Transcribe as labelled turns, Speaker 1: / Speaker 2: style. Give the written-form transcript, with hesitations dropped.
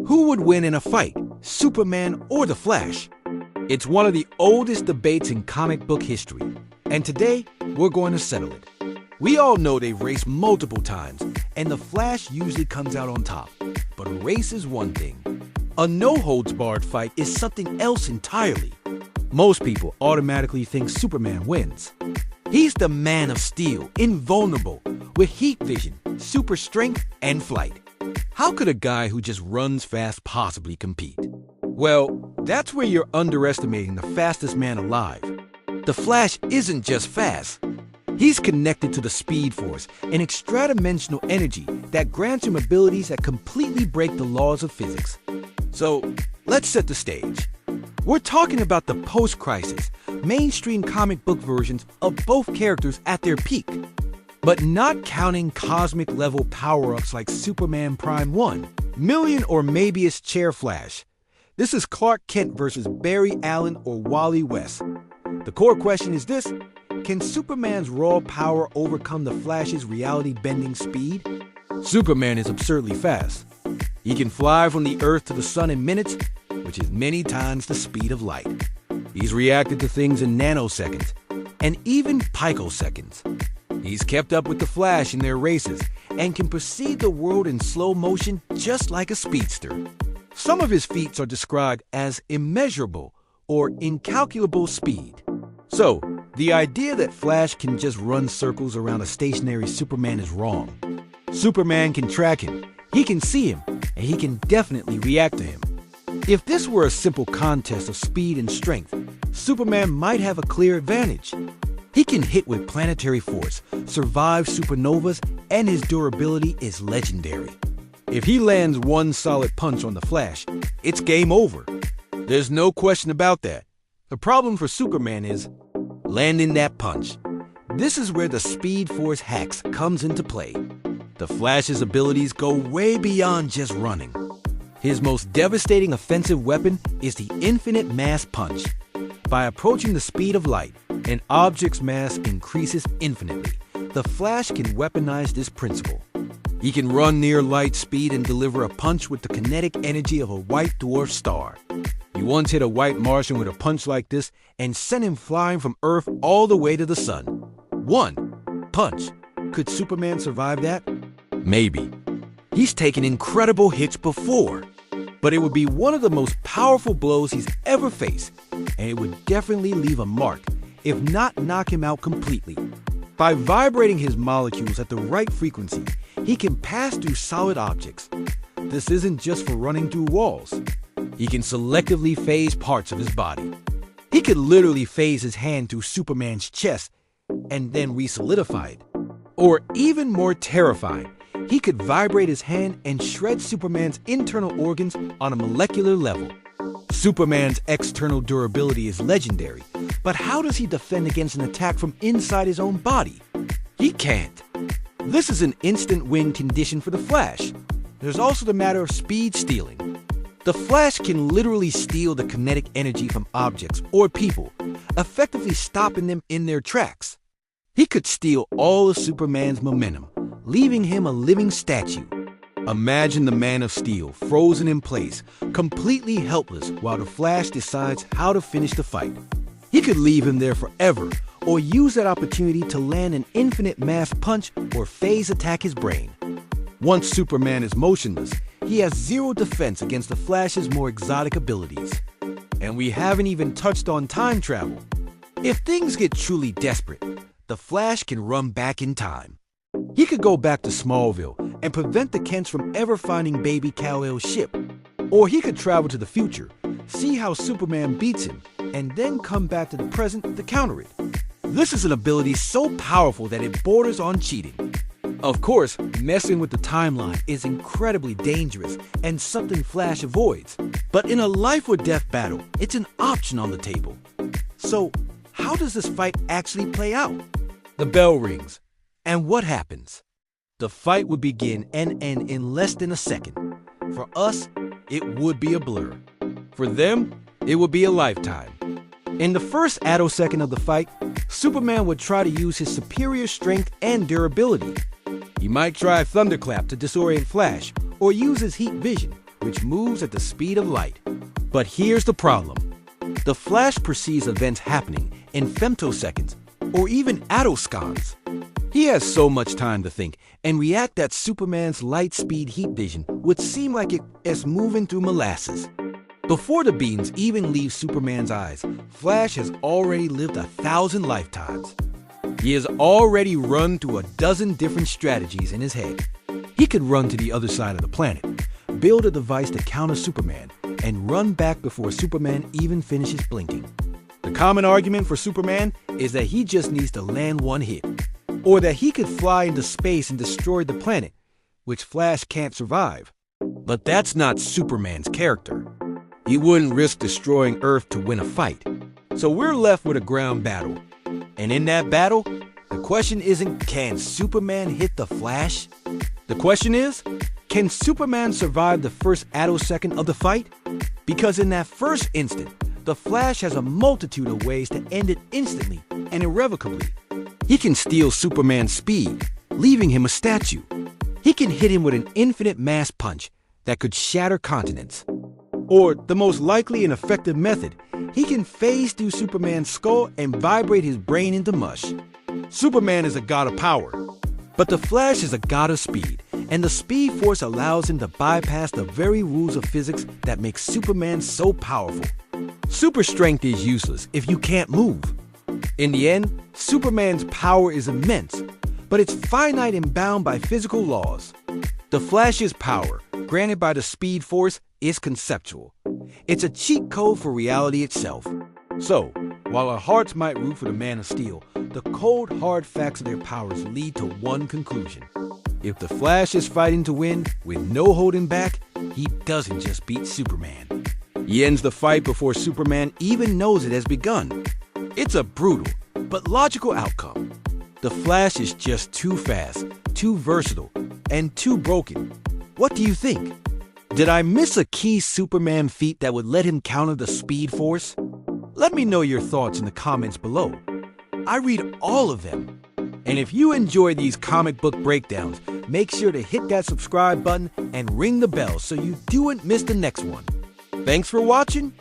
Speaker 1: Who would win in a fight, Superman or the Flash? It's one of the oldest debates in comic book history, and today we're going to settle it. We all know they've raced multiple times, and the Flash usually comes out on top. But a race is one thing. A no-holds-barred fight is something else entirely. Most people automatically think Superman wins. He's the man of steel, invulnerable, with heat vision, super strength, and flight. How could a guy who just runs fast possibly compete? Well, that's where you're underestimating the fastest man alive. The Flash isn't just fast. He's connected to the Speed Force, an extra-dimensional energy that grants him abilities that completely break the laws of physics. So, let's set the stage. We're talking about the post-crisis, mainstream comic book versions of both characters at their peak. But not counting cosmic-level power-ups like Superman Prime 1, Million or maybe it's Chair Flash. This is Clark Kent versus Barry Allen or Wally West. The core question is this: can Superman's raw power overcome the Flash's reality-bending speed? Superman is absurdly fast. He can fly from the Earth to the Sun in minutes, which is many times the speed of light. He's reacted to things in nanoseconds, and even picoseconds. He's kept up with the Flash in their races, and can precede the world in slow motion just like a speedster. Some of his feats are described as immeasurable or incalculable speed. So, the idea that Flash can just run circles around a stationary Superman is wrong. Superman can track him, he can see him, and he can definitely react to him. If this were a simple contest of speed and strength, Superman might have a clear advantage. He can hit with planetary force, survive supernovas, and his durability is legendary. If he lands one solid punch on the Flash, it's game over. There's no question about that. The problem for Superman is landing that punch. This is where the Speed Force hacks comes into play. The Flash's abilities go way beyond just running. His most devastating offensive weapon is the infinite mass punch. By approaching the speed of light, an object's mass increases infinitely. The Flash can weaponize this principle. He can run near light speed and deliver a punch with the kinetic energy of a white dwarf star. He once hit a white Martian with a punch like this and sent him flying from Earth all the way to the sun. One punch. Could Superman survive that? Maybe. He's taken incredible hits before, but it would be one of the most powerful blows he's ever faced, and it would definitely leave a mark, if not knock him out completely. By vibrating his molecules at the right frequency, he can pass through solid objects. This isn't just for running through walls. He can selectively phase parts of his body. He could literally phase his hand through Superman's chest and then re-solidify it. Or even more terrifying, he could vibrate his hand and shred Superman's internal organs on a molecular level. Superman's external durability is legendary, but how does he defend against an attack from inside his own body? He can't. This is an instant win condition for the Flash. There's also the matter of speed stealing. The Flash can literally steal the kinetic energy from objects or people, effectively stopping them in their tracks. He could steal all of Superman's momentum, leaving him a living statue. Imagine the Man of Steel frozen in place, completely helpless while the Flash decides how to finish the fight. He could leave him there forever, or use that opportunity to land an infinite mass punch or phase attack his brain. Once Superman is motionless, he has zero defense against the Flash's more exotic abilities. And we haven't even touched on time travel. If things get truly desperate, the Flash can run back in time. He could go back to Smallville and prevent the Kents from ever finding baby Kal-El's ship. Or he could travel to the future, see how Superman beats him, and then come back to the present to counter it. This is an ability so powerful that it borders on cheating. Of course, messing with the timeline is incredibly dangerous and something Flash avoids. But in a life-or-death battle, it's an option on the table. So, how does this fight actually play out? The bell rings. And what happens? The fight would begin and end in less than a second. For us, it would be a blur. For them, it would be a lifetime. In the first attosecond of the fight, Superman would try to use his superior strength and durability. He might try a thunderclap to disorient Flash, or use his heat vision, which moves at the speed of light. But here's the problem. The Flash perceives events happening in femtoseconds or even attosecons. He has so much time to think and react that Superman's light-speed heat vision would seem like it is moving through molasses. Before the beams even leave Superman's eyes, Flash has already lived 1,000 lifetimes. He has already run through a dozen different strategies in his head. He could run to the other side of the planet, build a device to counter Superman, and run back before Superman even finishes blinking. The common argument for Superman is that he just needs to land one hit, or that he could fly into space and destroy the planet, which Flash can't survive. But that's not Superman's character. He wouldn't risk destroying Earth to win a fight. So we're left with a ground battle. And in that battle, the question isn't, can Superman hit the Flash? The question is, can Superman survive the first attosecond of the fight? Because in that first instant, the Flash has a multitude of ways to end it instantly and irrevocably. He can steal Superman's speed, leaving him a statue. He can hit him with an infinite mass punch that could shatter continents. Or, the most likely and effective method, he can phase through Superman's skull and vibrate his brain into mush. Superman is a god of power, but the Flash is a god of speed, and the Speed Force allows him to bypass the very rules of physics that make Superman so powerful. Super strength is useless if you can't move. In the end, Superman's power is immense, but it's finite and bound by physical laws. The Flash's power, granted by the Speed Force, is conceptual. It's a cheat code for reality itself. So, while our hearts might root for the Man of Steel, the cold, hard facts of their powers lead to one conclusion. If the Flash is fighting to win, with no holding back, he doesn't just beat Superman. He ends the fight before Superman even knows it has begun. It's a brutal, but logical outcome. The Flash is just too fast, too versatile, and too broken. What do you think? Did I miss a key Superman feat that would let him counter the Speed Force? Let me know your thoughts in the comments below. I read all of them. And if you enjoy these comic book breakdowns, make sure to hit that subscribe button and ring the bell so you don't miss the next one. Thanks for watching,